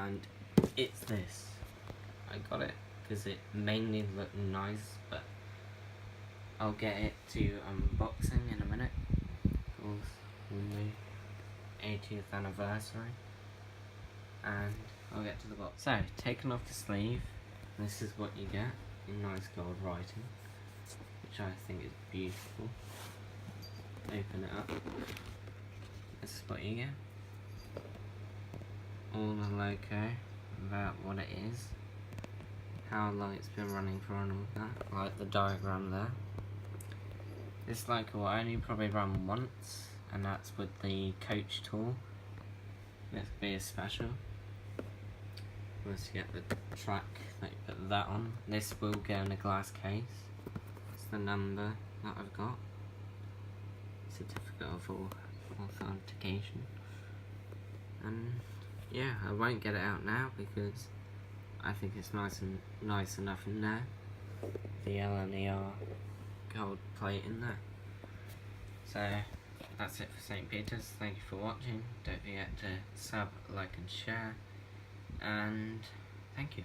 and it's this. I got it because it mainly looked nice, but I'll get it to unboxing in a minute. Of course, the 80th anniversary, and I'll get to the box. So, taking off the sleeve, this is what you get in nice gold writing, which I think is beautiful. Open it up. This is what you get. All the logo, about what it is, how long it's been running for and all that, like the diagram there. This logo will only probably run once, and that's with the coach tool. This will be a special. Once you get the track that you put that on, this will go in a glass case. It's the number that I've got. Certificate of authentication. And yeah, I won't get it out now because I think it's nice enough in there. The L and the R gold plate in there. So that's it for St. Peter's. Thank you for watching. Don't forget to sub, like and share. And thank you.